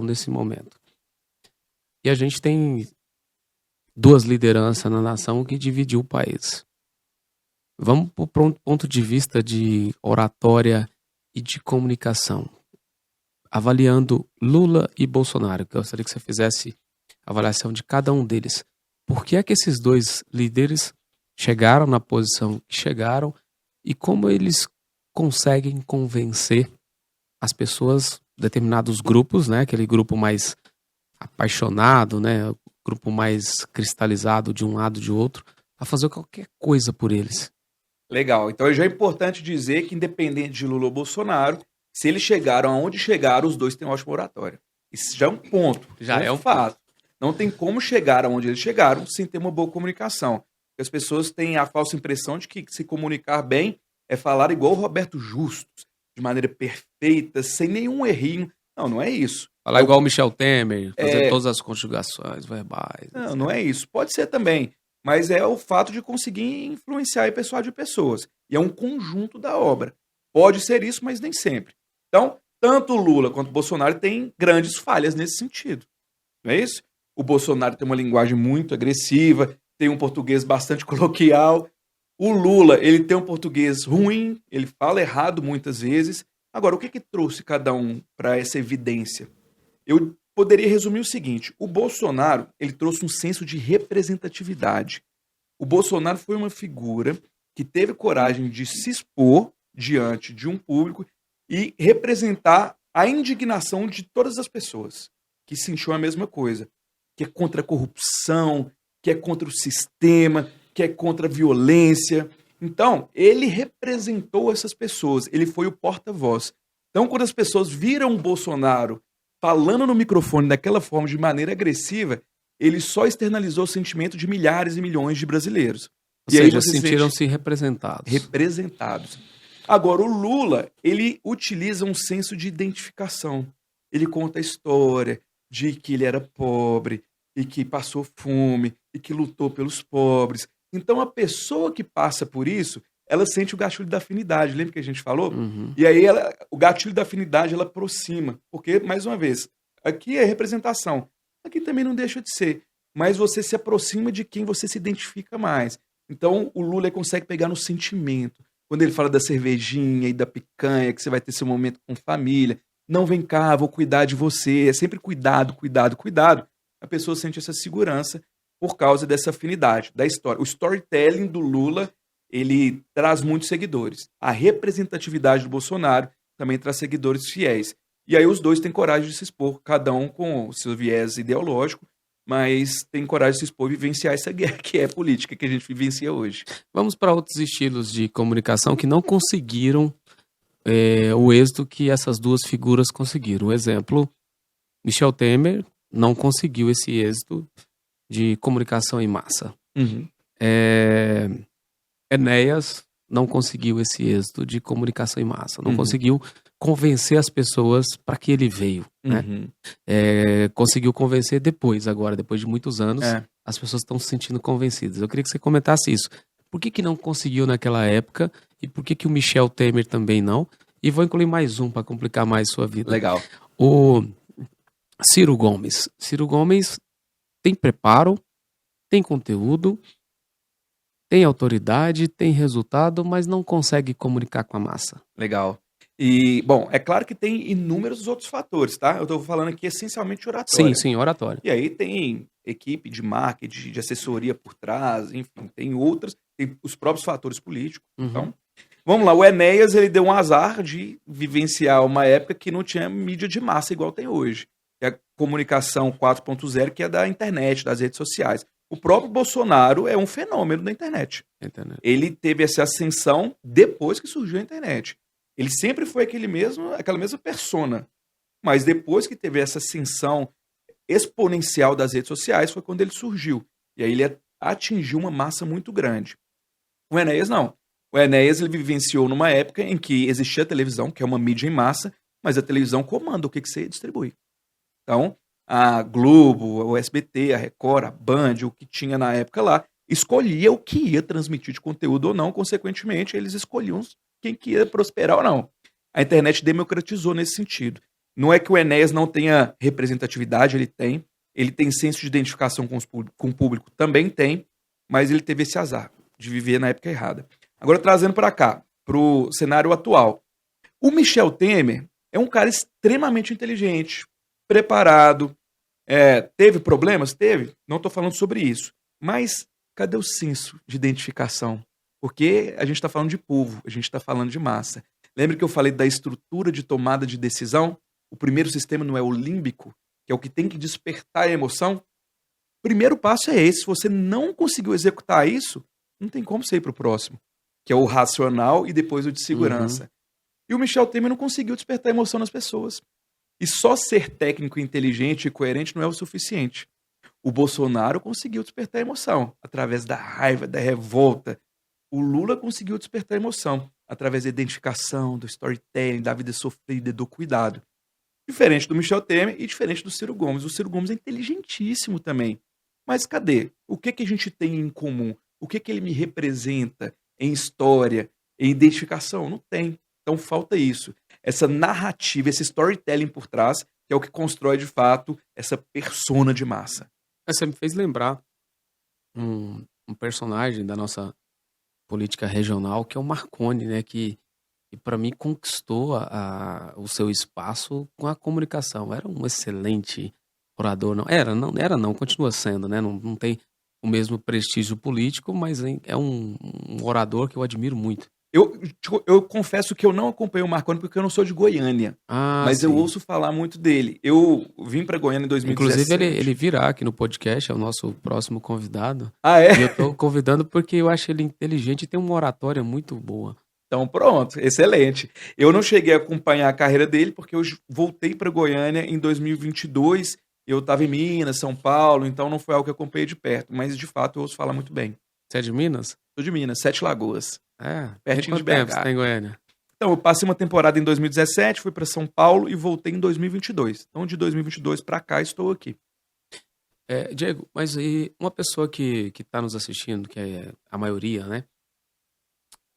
nesse momento. E a gente tem duas lideranças na nação que dividiu o país. Vamos para um ponto de vista de oratória e de comunicação. Avaliando Lula e Bolsonaro, que eu gostaria que você fizesse a avaliação de cada um deles. Por que é que esses dois líderes chegaram na posição que chegaram e como eles conseguem convencer as pessoas, determinados grupos, né, aquele grupo mais apaixonado, né, o grupo mais cristalizado de um lado e de outro, a fazer qualquer coisa por eles? Legal. Então já é importante dizer que, independente de Lula ou Bolsonaro, se eles chegaram aonde chegaram, os dois têm ótima oratória. Isso já é um ponto. Já é um fato. Não tem como chegar aonde eles chegaram sem ter uma boa comunicação. As pessoas têm a falsa impressão de que se comunicar bem é falar igual o Roberto Justus, de maneira perfeita, sem nenhum errinho. Não, não é isso. Falar igual o Michel Temer, fazer todas as conjugações verbais. Não, não é isso. Pode ser também. Mas é o fato de conseguir influenciar e persuadir pessoas. E é um conjunto da obra. Pode ser isso, mas nem sempre. Então, tanto o Lula quanto o Bolsonaro têm grandes falhas nesse sentido. Não é isso? O Bolsonaro tem uma linguagem muito agressiva, tem um português bastante coloquial. O Lula, ele tem um português ruim, ele fala errado muitas vezes. Agora, o que trouxe cada um para essa evidência? Eu poderia resumir o seguinte: o Bolsonaro, ele trouxe um senso de representatividade. O Bolsonaro foi uma figura que teve coragem de se expor diante de um público e representar a indignação de todas as pessoas que sentiam a mesma coisa, que é contra a corrupção, que é contra o sistema, que é contra a violência. Então, ele representou essas pessoas, ele foi o porta-voz. Então, quando as pessoas viram o Bolsonaro falando no microfone daquela forma, de maneira agressiva, ele só externalizou o sentimento de milhares e milhões de brasileiros. Ou seja, sentiram-se representados. Representados. Agora, o Lula, ele utiliza um senso de identificação. Ele conta a história de que ele era pobre e que passou fome e que lutou pelos pobres. Então, a pessoa que passa por isso, ela sente o gatilho da afinidade. Lembra que a gente falou? Uhum. E aí, o gatilho da afinidade, ela aproxima. Porque, mais uma vez, aqui é representação. Aqui também não deixa de ser. Mas você se aproxima de quem você se identifica mais. Então, o Lula consegue pegar no sentimento. Quando ele fala da cervejinha e da picanha, que você vai ter seu momento com família. Não, vem cá, vou cuidar de você. É sempre cuidado, cuidado, cuidado. A pessoa sente essa segurança por causa dessa afinidade, da história. O storytelling do Lula, ele traz muitos seguidores. A representatividade do Bolsonaro também traz seguidores fiéis. E aí os dois têm coragem de se expor, cada um com o seu viés ideológico, mas tem coragem de se expor e vivenciar essa guerra que é a política que a gente vivencia hoje. Vamos para outros estilos de comunicação que não conseguiram o êxito que essas duas figuras conseguiram. Um exemplo, Michel Temer não conseguiu esse êxito de comunicação em massa. Uhum. Enéas não conseguiu esse êxito de comunicação em massa, não conseguiu convencer as pessoas para que ele veio. Né? Conseguiu convencer depois de muitos anos, as pessoas estão se sentindo convencidas. Eu queria que você comentasse isso. Por que não conseguiu naquela época e por que o Michel Temer também não? E vou incluir mais um para complicar mais sua vida. Legal. O Ciro Gomes. Ciro Gomes tem preparo, tem conteúdo, tem autoridade, tem resultado, mas não consegue comunicar com a massa. Legal. E, bom, é claro que tem inúmeros outros fatores, tá? Eu estou falando aqui essencialmente oratória. Sim, oratória. E aí tem equipe de marketing, de assessoria por trás, enfim, tem outras, tem os próprios fatores políticos. Então, vamos lá, o Enéas, ele deu um azar de vivenciar uma época que não tinha mídia de massa igual tem hoje. Que é a comunicação 4.0, que é da internet, das redes sociais. O próprio Bolsonaro é um fenômeno da internet. Ele teve essa ascensão depois que surgiu a internet. Ele sempre foi aquela mesma persona. Mas depois que teve essa ascensão exponencial das redes sociais, foi quando ele surgiu. E aí ele atingiu uma massa muito grande. O Enéas não. O Enéas, ele vivenciou numa época em que existia a televisão, que é uma mídia em massa, mas a televisão comanda o que você distribui. Então, a Globo, o SBT, a Record, a Band, o que tinha na época lá, escolhia o que ia transmitir de conteúdo ou não, consequentemente, eles escolhiam quem que ia prosperar ou não. A internet democratizou nesse sentido. Não é que o Enéas não tenha representatividade, ele tem senso de identificação com o público, também tem, mas ele teve esse azar de viver na época errada. Agora, trazendo para cá, para o cenário atual. O Michel Temer é um cara extremamente inteligente, preparado, teve problemas? Teve, não estou falando sobre isso. Mas cadê o senso de identificação? Porque a gente está falando de povo, a gente está falando de massa. Lembra que eu falei da estrutura de tomada de decisão? O primeiro sistema não é o límbico, que é o que tem que despertar a emoção? O primeiro passo é esse. Se você não conseguiu executar isso, não tem como você ir para o próximo, que é o racional e depois o de segurança. E o Michel Temer não conseguiu despertar a emoção nas pessoas. E só ser técnico, inteligente e coerente não é o suficiente. O Bolsonaro conseguiu despertar a emoção através da raiva, da revolta. O Lula conseguiu despertar a emoção através da identificação, do storytelling, da vida sofrida, do cuidado. Diferente do Michel Temer e diferente do Ciro Gomes. O Ciro Gomes é inteligentíssimo também. Mas cadê? O que a gente tem em comum? O que ele me representa em história, em identificação? Não tem. Então falta isso. Essa narrativa, esse storytelling por trás, que é o que constrói de fato essa persona de massa. Você me fez lembrar um personagem da nossa política regional, que é o Marconi, né? Que para mim conquistou o seu espaço com a comunicação. Era um excelente orador. Não, continua sendo, né? Não tem o mesmo prestígio político, mas é um orador que eu admiro muito. Eu confesso que eu não acompanho o Marconi porque eu não sou de Goiânia. Mas sim. Eu ouço falar muito dele. Eu vim para Goiânia em 2017. Inclusive, ele virá aqui no podcast, é o nosso próximo convidado. Ah, é? E eu tô convidando porque eu acho ele inteligente e tem uma oratória muito boa. Então, pronto, excelente. Eu não cheguei a acompanhar a carreira dele porque eu voltei para Goiânia em 2022. Eu estava em Minas, São Paulo, então não foi algo que eu acompanhei de perto. Mas, de fato, eu ouço falar muito bem. Você é de Minas? Sou de Minas, Sete Lagoas. Pertinho de BH. Tempo você tem em Goiânia? Então, eu passei uma temporada em 2017, fui para São Paulo e voltei em 2022. Então, de 2022 para cá, estou aqui. Diego, mas e uma pessoa que está nos assistindo, que é a maioria, né?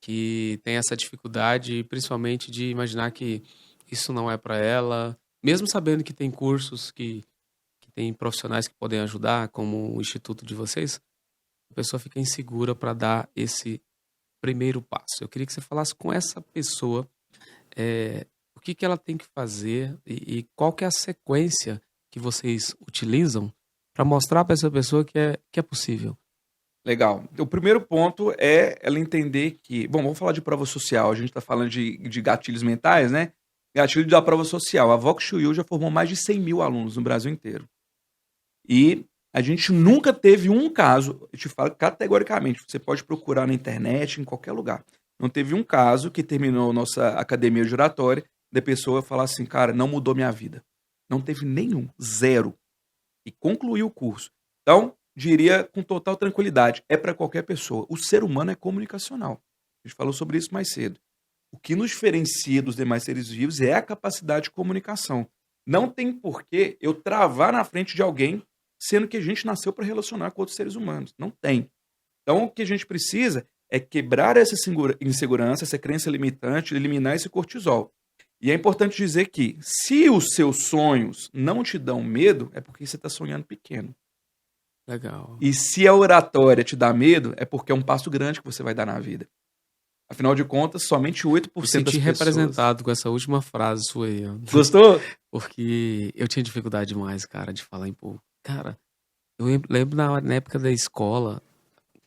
Que tem essa dificuldade, principalmente de imaginar que isso não é para ela, mesmo sabendo que tem cursos, que tem profissionais que podem ajudar, como o instituto de vocês, a pessoa fica insegura para dar esse primeiro passo. Eu queria que você falasse com essa pessoa o que ela tem que fazer e qual que é a sequência que vocês utilizam para mostrar para essa pessoa que é possível. Legal. O primeiro ponto é ela entender que... Bom, vamos falar de prova social. A gente está falando de gatilhos mentais, né? Gatilho da prova social. A Vox Chuyu já formou mais de 100 mil alunos no Brasil inteiro. E a gente nunca teve um caso, eu te falo categoricamente, você pode procurar na internet, em qualquer lugar. Não teve um caso que terminou nossa academia de oratória, da pessoa falar assim, cara, não mudou minha vida. Não teve nenhum, zero. E concluiu o curso. Então, diria com total tranquilidade, é para qualquer pessoa. O ser humano é comunicacional. A gente falou sobre isso mais cedo. O que nos diferencia dos demais seres vivos é a capacidade de comunicação. Não tem porquê eu travar na frente de alguém, sendo que a gente nasceu para relacionar com outros seres humanos. Não tem. Então, o que a gente precisa é quebrar essa insegurança, essa crença limitante, eliminar esse cortisol. E é importante dizer que, se os seus sonhos não te dão medo, é porque você está sonhando pequeno. Legal. E se a oratória te dá medo, é porque é um passo grande que você vai dar na vida. Afinal de contas, somente 8% das pessoas... Me senti representado com essa última frase sua aí. Gostou? Porque eu tinha dificuldade demais, cara, de falar em público. Cara, eu lembro na época da escola,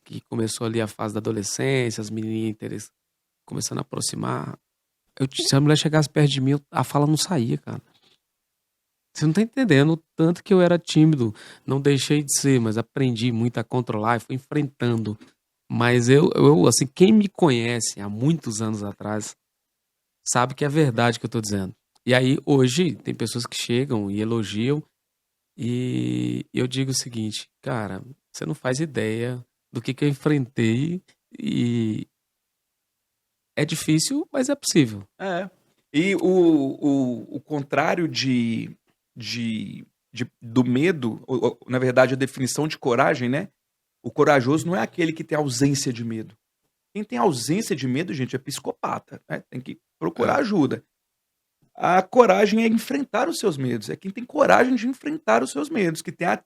que começou ali a fase da adolescência, as menininhas começando a aproximar. Se a mulher chegasse perto de mim, a fala não saía, cara. Você não tá entendendo o tanto que eu era tímido. Não deixei de ser, mas aprendi muito a controlar e fui enfrentando. Mas eu assim, quem me conhece há muitos anos atrás, sabe que é verdade que eu tô dizendo. E aí, hoje, tem pessoas que chegam e elogiam, e eu digo o seguinte, cara, você não faz ideia do que eu enfrentei, e é difícil, mas é possível. E o contrário do medo, na verdade, a definição de coragem, né? O corajoso não é aquele que tem ausência de medo. Quem tem ausência de medo, gente, é psicopata, né? Tem que procurar ajuda. A coragem é enfrentar os seus medos. É quem tem coragem de enfrentar os seus medos, que tem a